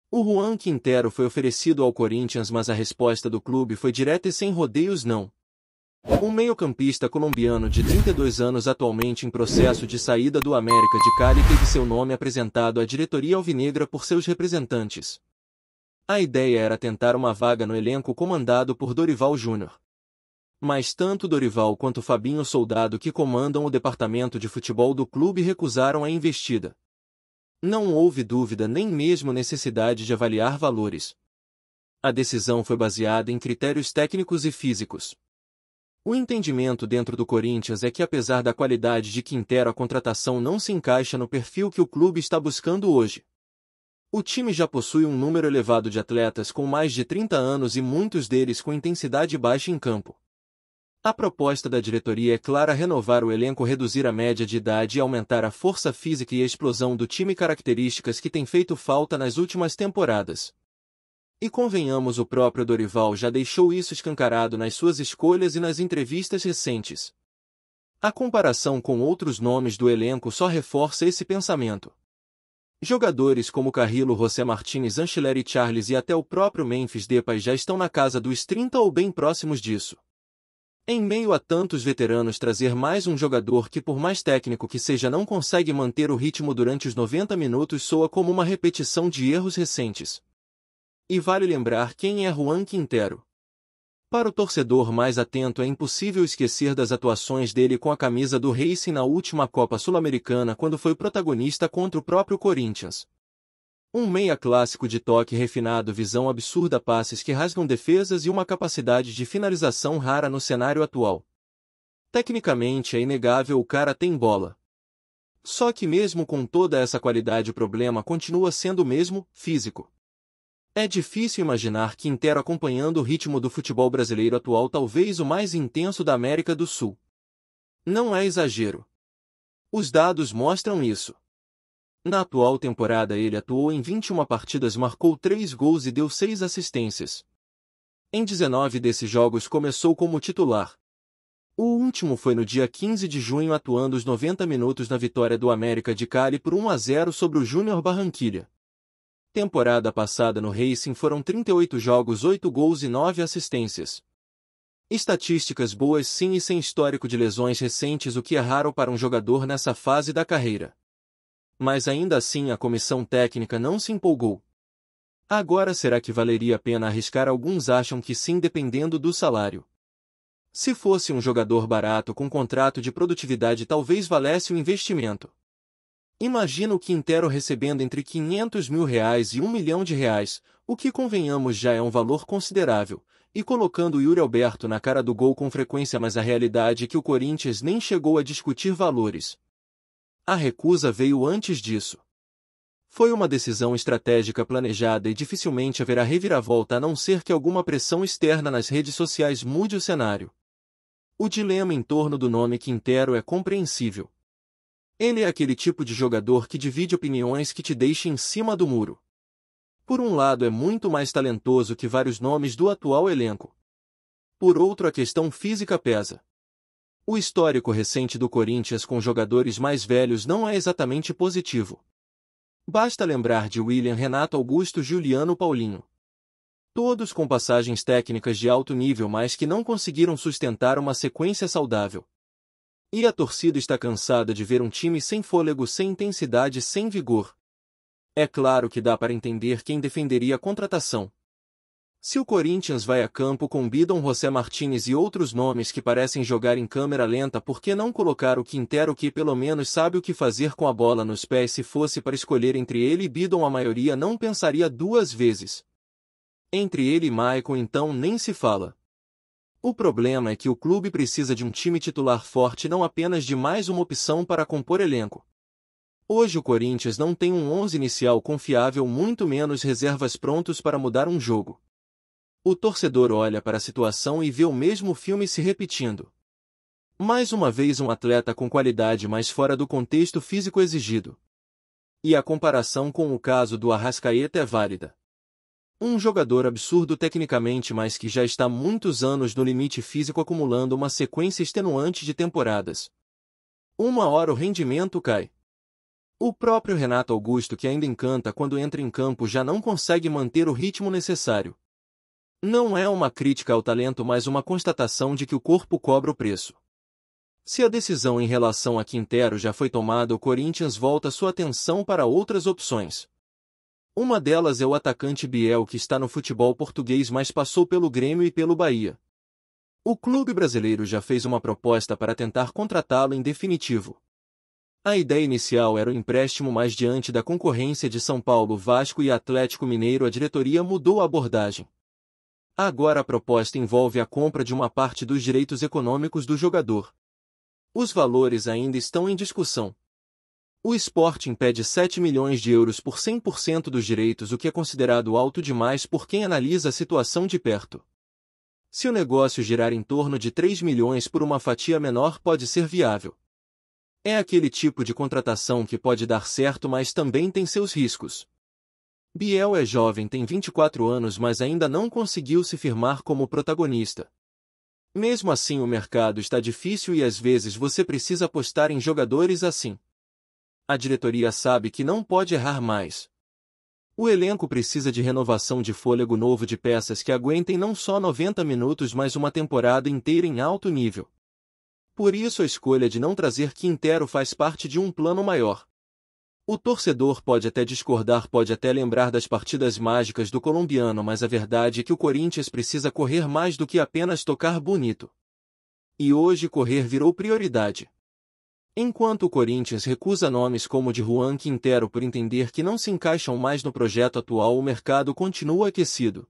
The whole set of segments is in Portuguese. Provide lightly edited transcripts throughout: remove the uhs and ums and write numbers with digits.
O Juan Quintero foi oferecido ao Corinthians, mas a resposta do clube foi direta e sem rodeios: não. O meio-campista colombiano de 32 anos, atualmente em processo de saída do América de Cali, teve seu nome apresentado à diretoria alvinegra por seus representantes. A ideia era tentar uma vaga no elenco comandado por Dorival Júnior. Mas tanto Dorival quanto Fabinho Soldado, que comandam o departamento de futebol do clube, recusaram a investida. Não houve dúvida nem mesmo necessidade de avaliar valores. A decisão foi baseada em critérios técnicos e físicos. O entendimento dentro do Corinthians é que, apesar da qualidade de Quintero, a contratação não se encaixa no perfil que o clube está buscando hoje. O time já possui um número elevado de atletas com mais de 30 anos e muitos deles com intensidade baixa em campo. A proposta da diretoria é clara: renovar o elenco, reduzir a média de idade e aumentar a força física e a explosão do time, características que têm feito falta nas últimas temporadas. E convenhamos, o próprio Dorival já deixou isso escancarado nas suas escolhas e nas entrevistas recentes. A comparação com outros nomes do elenco só reforça esse pensamento. Jogadores como Carrillo, José Martínez, Anceleri, Charles e até o próprio Memphis Depay já estão na casa dos 30 ou bem próximos disso. Em meio a tantos veteranos, trazer mais um jogador que, por mais técnico que seja, não consegue manter o ritmo durante os 90 minutos soa como uma repetição de erros recentes. E vale lembrar quem é Juan Quintero. Para o torcedor mais atento, é impossível esquecer das atuações dele com a camisa do Racing na última Copa Sul-Americana, quando foi protagonista contra o próprio Corinthians. Um meia clássico de toque refinado, visão absurda, passes que rasgam defesas e uma capacidade de finalização rara no cenário atual. Tecnicamente é inegável, o cara tem bola. Só que mesmo com toda essa qualidade, o problema continua sendo o mesmo: físico. É difícil imaginar Quintero acompanhando o ritmo do futebol brasileiro atual, talvez o mais intenso da América do Sul. Não é exagero. Os dados mostram isso. Na atual temporada ele atuou em 21 partidas, marcou 3 gols e deu 6 assistências. Em 19 desses jogos começou como titular. O último foi no dia 15 de junho, atuando os 90 minutos na vitória do América de Cali por 1-0 sobre o Júnior Barranquilla. Temporada passada no Racing foram 38 jogos, 8 gols e 9 assistências. Estatísticas boas sim, e sem histórico de lesões recentes, o que é raro para um jogador nessa fase da carreira. Mas ainda assim a comissão técnica não se empolgou. Agora, será que valeria a pena arriscar? Alguns acham que sim, dependendo do salário. Se fosse um jogador barato com contrato de produtividade, talvez valesse o investimento. Imagina o Quintero recebendo entre R$500 mil e R$1 milhão, o que, convenhamos, já é um valor considerável, e colocando o Yuri Alberto na cara do gol com frequência, mas a realidade é que o Corinthians nem chegou a discutir valores. A recusa veio antes disso. Foi uma decisão estratégica planejada e dificilmente haverá reviravolta, a não ser que alguma pressão externa nas redes sociais mude o cenário. O dilema em torno do nome Quintero é compreensível. Ele é aquele tipo de jogador que divide opiniões, que te deixa em cima do muro. Por um lado, é muito mais talentoso que vários nomes do atual elenco. Por outro, a questão física pesa. O histórico recente do Corinthians com jogadores mais velhos não é exatamente positivo. Basta lembrar de William, Renato Augusto, Juliano, Paulinho. Todos com passagens técnicas de alto nível, mas que não conseguiram sustentar uma sequência saudável. E a torcida está cansada de ver um time sem fôlego, sem intensidade, sem vigor. É claro que dá para entender quem defenderia a contratação. Se o Corinthians vai a campo com Bidon, José Martínez e outros nomes que parecem jogar em câmera lenta, por que não colocar o Quintero, que pelo menos sabe o que fazer com a bola nos pés? Se fosse para escolher entre ele e Bidon, a maioria não pensaria duas vezes. Entre ele e Maicon, então, nem se fala. O problema é que o clube precisa de um time titular forte, não apenas de mais uma opção para compor elenco. Hoje o Corinthians não tem um 11 inicial confiável, muito menos reservas prontos para mudar um jogo. O torcedor olha para a situação e vê o mesmo filme se repetindo. Mais uma vez um atleta com qualidade, mas fora do contexto físico exigido. E a comparação com o caso do Arrascaeta é válida. Um jogador absurdo tecnicamente, mas que já está há muitos anos no limite físico, acumulando uma sequência extenuante de temporadas. Uma hora o rendimento cai. O próprio Renato Augusto, que ainda encanta quando entra em campo, já não consegue manter o ritmo necessário. Não é uma crítica ao talento, mas uma constatação de que o corpo cobra o preço. Se a decisão em relação a Quintero já foi tomada, o Corinthians volta sua atenção para outras opções. Uma delas é o atacante Biel, que está no futebol português, mas passou pelo Grêmio e pelo Bahia. O clube brasileiro já fez uma proposta para tentar contratá-lo em definitivo. A ideia inicial era o empréstimo, mas diante da concorrência de São Paulo, Vasco e Atlético Mineiro, a diretoria mudou a abordagem. Agora a proposta envolve a compra de uma parte dos direitos econômicos do jogador. Os valores ainda estão em discussão. O Sporting pede 7 milhões de euros por 100% dos direitos, o que é considerado alto demais por quem analisa a situação de perto. Se o negócio girar em torno de 3 milhões por uma fatia menor, pode ser viável. É aquele tipo de contratação que pode dar certo, mas também tem seus riscos. Biel é jovem, tem 24 anos, mas ainda não conseguiu se firmar como protagonista. Mesmo assim, o mercado está difícil e às vezes você precisa apostar em jogadores assim. A diretoria sabe que não pode errar mais. O elenco precisa de renovação, de fôlego novo, de peças que aguentem não só 90 minutos, mas uma temporada inteira em alto nível. Por isso a escolha de não trazer Quintero faz parte de um plano maior. O torcedor pode até discordar, pode até lembrar das partidas mágicas do colombiano, mas a verdade é que o Corinthians precisa correr mais do que apenas tocar bonito. E hoje correr virou prioridade. Enquanto o Corinthians recusa nomes como o de Juan Quintero por entender que não se encaixam mais no projeto atual, o mercado continua aquecido.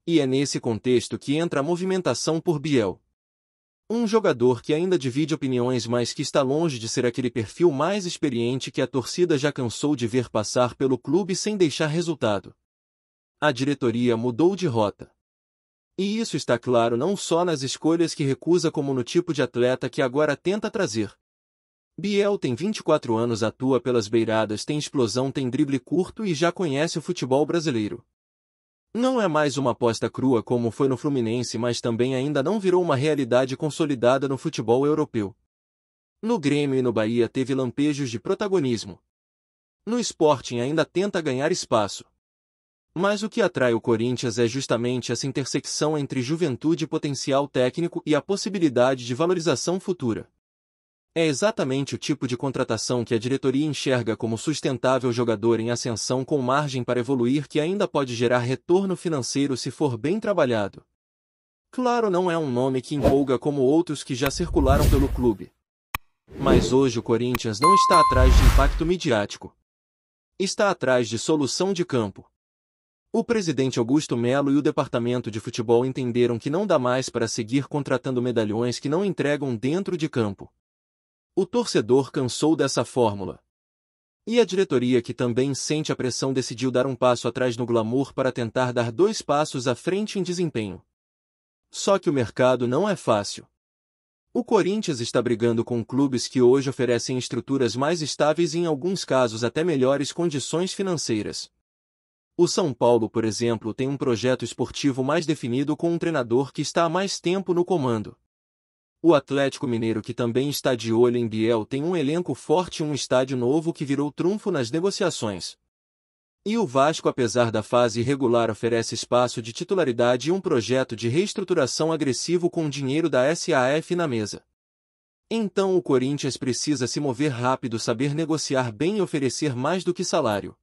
E é nesse contexto que entra a movimentação por Biel. Um jogador que ainda divide opiniões, mas que está longe de ser aquele perfil mais experiente que a torcida já cansou de ver passar pelo clube sem deixar resultado. A diretoria mudou de rota. E isso está claro não só nas escolhas que recusa, como no tipo de atleta que agora tenta trazer. Biel tem 24 anos, atua pelas beiradas, tem explosão, tem drible curto e já conhece o futebol brasileiro. Não é mais uma aposta crua como foi no Fluminense, mas também ainda não virou uma realidade consolidada no futebol europeu. No Grêmio e no Bahia teve lampejos de protagonismo. No Sporting ainda tenta ganhar espaço. Mas o que atrai o Corinthians é justamente essa intersecção entre juventude, potencial técnico e a possibilidade de valorização futura. É exatamente o tipo de contratação que a diretoria enxerga como sustentável: jogador em ascensão com margem para evoluir, que ainda pode gerar retorno financeiro se for bem trabalhado. Claro, não é um nome que empolga como outros que já circularam pelo clube. Mas hoje o Corinthians não está atrás de impacto midiático. Está atrás de solução de campo. O presidente Augusto Melo e o departamento de futebol entenderam que não dá mais para seguir contratando medalhões que não entregam dentro de campo. O torcedor cansou dessa fórmula. E a diretoria, que também sente a pressão, decidiu dar um passo atrás no glamour para tentar dar 2 passos à frente em desempenho. Só que o mercado não é fácil. O Corinthians está brigando com clubes que hoje oferecem estruturas mais estáveis e, em alguns casos, até melhores condições financeiras. O São Paulo, por exemplo, tem um projeto esportivo mais definido, com um treinador que está há mais tempo no comando. O Atlético Mineiro, que também está de olho em Biel, tem um elenco forte e um estádio novo que virou trunfo nas negociações. E o Vasco, apesar da fase irregular, oferece espaço de titularidade e um projeto de reestruturação agressivo com dinheiro da SAF na mesa. Então o Corinthians precisa se mover rápido, saber negociar bem e oferecer mais do que salário.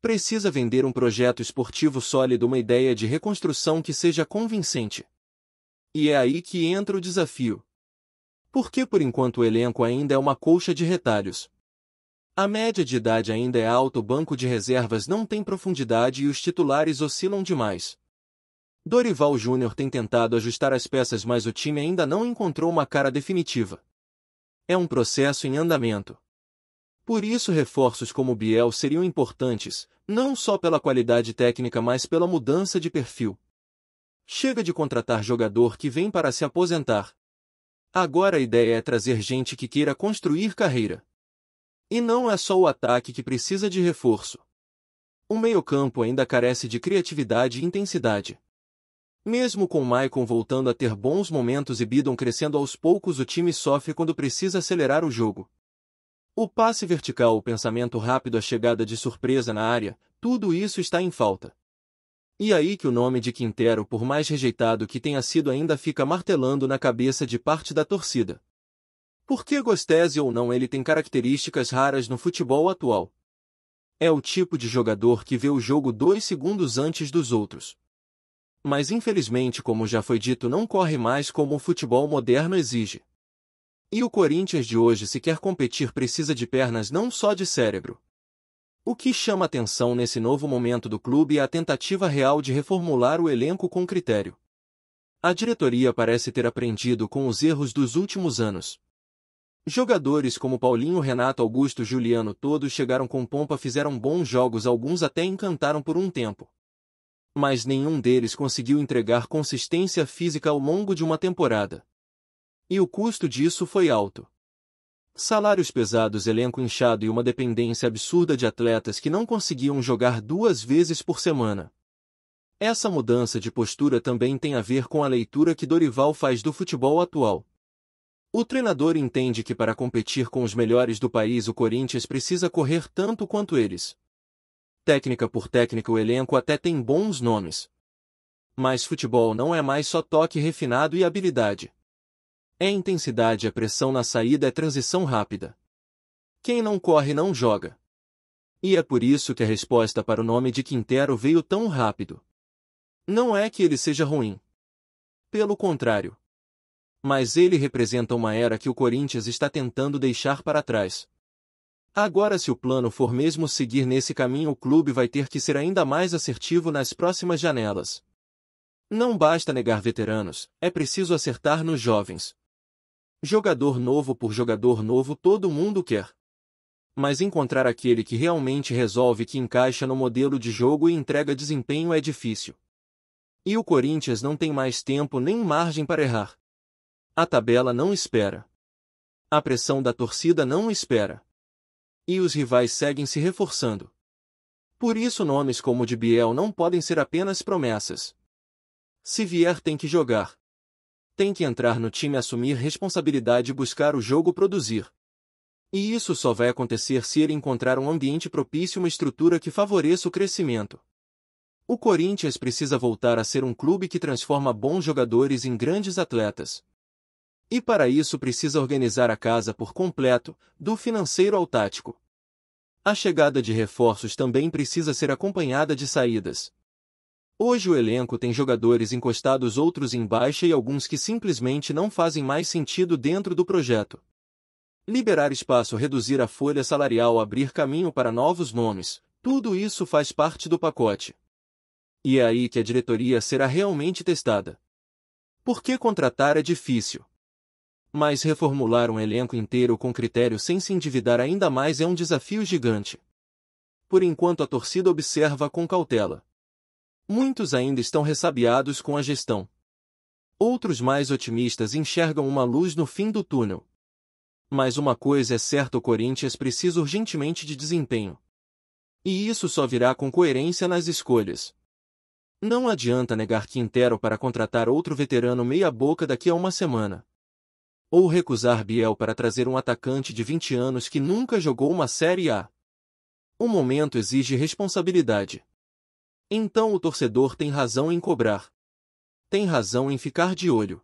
Precisa vender um projeto esportivo sólido, uma ideia de reconstrução que seja convincente. E é aí que entra o desafio. Porque por enquanto o elenco ainda é uma colcha de retalhos. A média de idade ainda é alta, o banco de reservas não tem profundidade e os titulares oscilam demais. Dorival Júnior tem tentado ajustar as peças, mas o time ainda não encontrou uma cara definitiva. É um processo em andamento. Por isso reforços como Biel seriam importantes, não só pela qualidade técnica, mas pela mudança de perfil. Chega de contratar jogador que vem para se aposentar. Agora a ideia é trazer gente que queira construir carreira. E não é só o ataque que precisa de reforço. O meio-campo ainda carece de criatividade e intensidade. Mesmo com Maicon voltando a ter bons momentos e Bidon crescendo aos poucos, o time sofre quando precisa acelerar o jogo. O passe vertical, o pensamento rápido, a chegada de surpresa na área, tudo isso está em falta. E aí que o nome de Quintero, por mais rejeitado que tenha sido, ainda fica martelando na cabeça de parte da torcida. Porque gostese ou não, ele tem características raras no futebol atual. É o tipo de jogador que vê o jogo 2 segundos antes dos outros. Mas infelizmente, como já foi dito, não corre mais como o futebol moderno exige. E o Corinthians de hoje, se quer competir, precisa de pernas, não só de cérebro. O que chama atenção nesse novo momento do clube é a tentativa real de reformular o elenco com critério. A diretoria parece ter aprendido com os erros dos últimos anos. Jogadores como Paulinho, Renato Augusto, Juliano, todos chegaram com pompa, fizeram bons jogos, alguns até encantaram por um tempo. Mas nenhum deles conseguiu entregar consistência física ao longo de uma temporada. E o custo disso foi alto. Salários pesados, elenco inchado e uma dependência absurda de atletas que não conseguiam jogar 2 vezes por semana. Essa mudança de postura também tem a ver com a leitura que Dorival faz do futebol atual. O treinador entende que para competir com os melhores do país, o Corinthians precisa correr tanto quanto eles. Técnica por técnica, o elenco até tem bons nomes. Mas futebol não é mais só toque refinado e habilidade. É intensidade, é pressão na saída, é transição rápida. Quem não corre não joga. E é por isso que a resposta para o nome de Quintero veio tão rápido. Não é que ele seja ruim. Pelo contrário. Mas ele representa uma era que o Corinthians está tentando deixar para trás. Agora, se o plano for mesmo seguir nesse caminho, o clube vai ter que ser ainda mais assertivo nas próximas janelas. Não basta negar veteranos, é preciso acertar nos jovens. Jogador novo por jogador novo todo mundo quer. Mas encontrar aquele que realmente resolve, que encaixa no modelo de jogo e entrega desempenho, é difícil. E o Corinthians não tem mais tempo nem margem para errar. A tabela não espera. A pressão da torcida não espera. E os rivais seguem se reforçando. Por isso nomes como o de Biel não podem ser apenas promessas. Se vier, tem que jogar. Tem que entrar no time, assumir responsabilidade e buscar o jogo, produzir. E isso só vai acontecer se ele encontrar um ambiente propício, uma estrutura que favoreça o crescimento. O Corinthians precisa voltar a ser um clube que transforma bons jogadores em grandes atletas. E para isso precisa organizar a casa por completo, do financeiro ao tático. A chegada de reforços também precisa ser acompanhada de saídas. Hoje o elenco tem jogadores encostados, outros em baixa e alguns que simplesmente não fazem mais sentido dentro do projeto. Liberar espaço, reduzir a folha salarial, abrir caminho para novos nomes, tudo isso faz parte do pacote. E é aí que a diretoria será realmente testada. Porque contratar é difícil. Mas reformular um elenco inteiro com critério sem se endividar ainda mais é um desafio gigante. Por enquanto a torcida observa com cautela. Muitos ainda estão ressabiados com a gestão. Outros mais otimistas enxergam uma luz no fim do túnel. Mas uma coisa é certa, o Corinthians precisa urgentemente de desempenho. E isso só virá com coerência nas escolhas. Não adianta negar Quintero para contratar outro veterano meia-boca daqui a uma semana. Ou recusar Biel para trazer um atacante de 20 anos que nunca jogou uma Série A. O momento exige responsabilidade. Então o torcedor tem razão em cobrar. Tem razão em ficar de olho.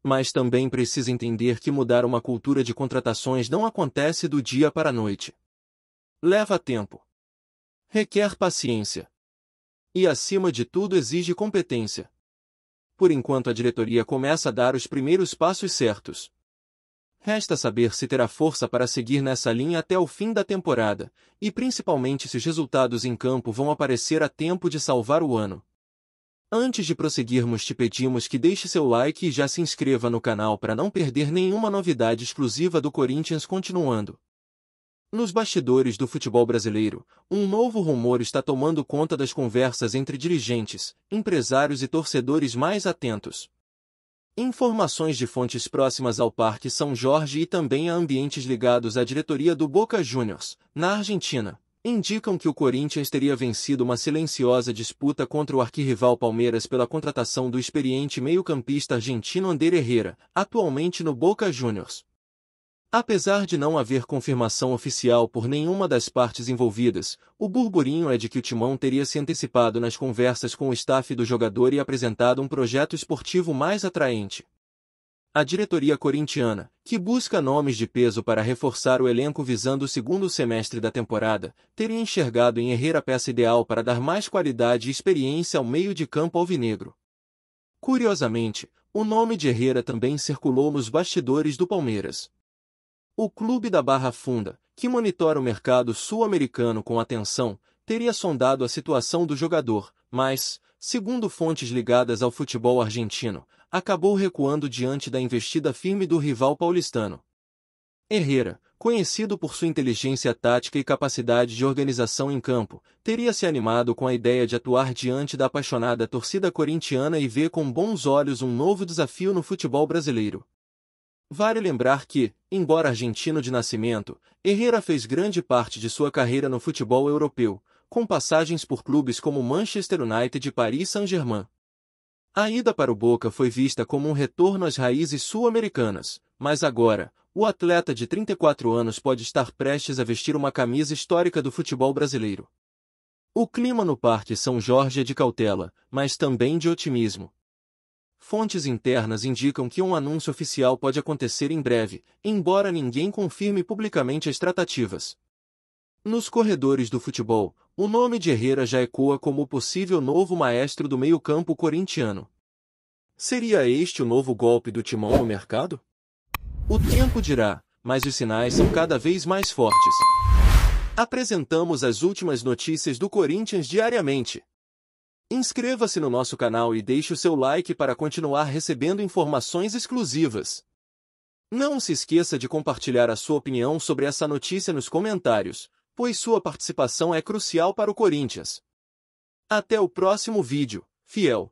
Mas também precisa entender que mudar uma cultura de contratações não acontece do dia para a noite. Leva tempo. Requer paciência. E acima de tudo exige competência. Por enquanto a diretoria começa a dar os primeiros passos certos. Resta saber se terá força para seguir nessa linha até o fim da temporada, e principalmente se os resultados em campo vão aparecer a tempo de salvar o ano. Antes de prosseguirmos, te pedimos que deixe seu like e já se inscreva no canal para não perder nenhuma novidade exclusiva do Corinthians. Continuando. Nos bastidores do futebol brasileiro, um novo rumor está tomando conta das conversas entre dirigentes, empresários e torcedores mais atentos. Informações de fontes próximas ao Parque São Jorge e também a ambientes ligados à diretoria do Boca Juniors, na Argentina, indicam que o Corinthians teria vencido uma silenciosa disputa contra o arquirrival Palmeiras pela contratação do experiente meio-campista argentino Ander Herrera, atualmente no Boca Juniors. Apesar de não haver confirmação oficial por nenhuma das partes envolvidas, o burburinho é de que o Timão teria se antecipado nas conversas com o staff do jogador e apresentado um projeto esportivo mais atraente. A diretoria corintiana, que busca nomes de peso para reforçar o elenco visando o segundo semestre da temporada, teria enxergado em Herrera a peça ideal para dar mais qualidade e experiência ao meio de campo alvinegro. Curiosamente, o nome de Herrera também circulou nos bastidores do Palmeiras. O clube da Barra Funda, que monitora o mercado sul-americano com atenção, teria sondado a situação do jogador, mas, segundo fontes ligadas ao futebol argentino, acabou recuando diante da investida firme do rival paulistano. Herrera, conhecido por sua inteligência tática e capacidade de organização em campo, teria se animado com a ideia de atuar diante da apaixonada torcida corintiana e vê com bons olhos um novo desafio no futebol brasileiro. Vale lembrar que, embora argentino de nascimento, Herrera fez grande parte de sua carreira no futebol europeu, com passagens por clubes como Manchester United e Paris Saint-Germain. A ida para o Boca foi vista como um retorno às raízes sul-americanas, mas agora, o atleta de 34 anos pode estar prestes a vestir uma camisa histórica do futebol brasileiro. O clima no Parque São Jorge é de cautela, mas também de otimismo. Fontes internas indicam que um anúncio oficial pode acontecer em breve, embora ninguém confirme publicamente as tratativas. Nos corredores do futebol, o nome de Herrera já ecoa como o possível novo maestro do meio-campo corintiano. Seria este o novo golpe do Timão no mercado? O tempo dirá, mas os sinais são cada vez mais fortes. Apresentamos as últimas notícias do Corinthians diariamente. Inscreva-se no nosso canal e deixe o seu like para continuar recebendo informações exclusivas. Não se esqueça de compartilhar a sua opinião sobre essa notícia nos comentários, pois sua participação é crucial para o Corinthians. Até o próximo vídeo, fiel!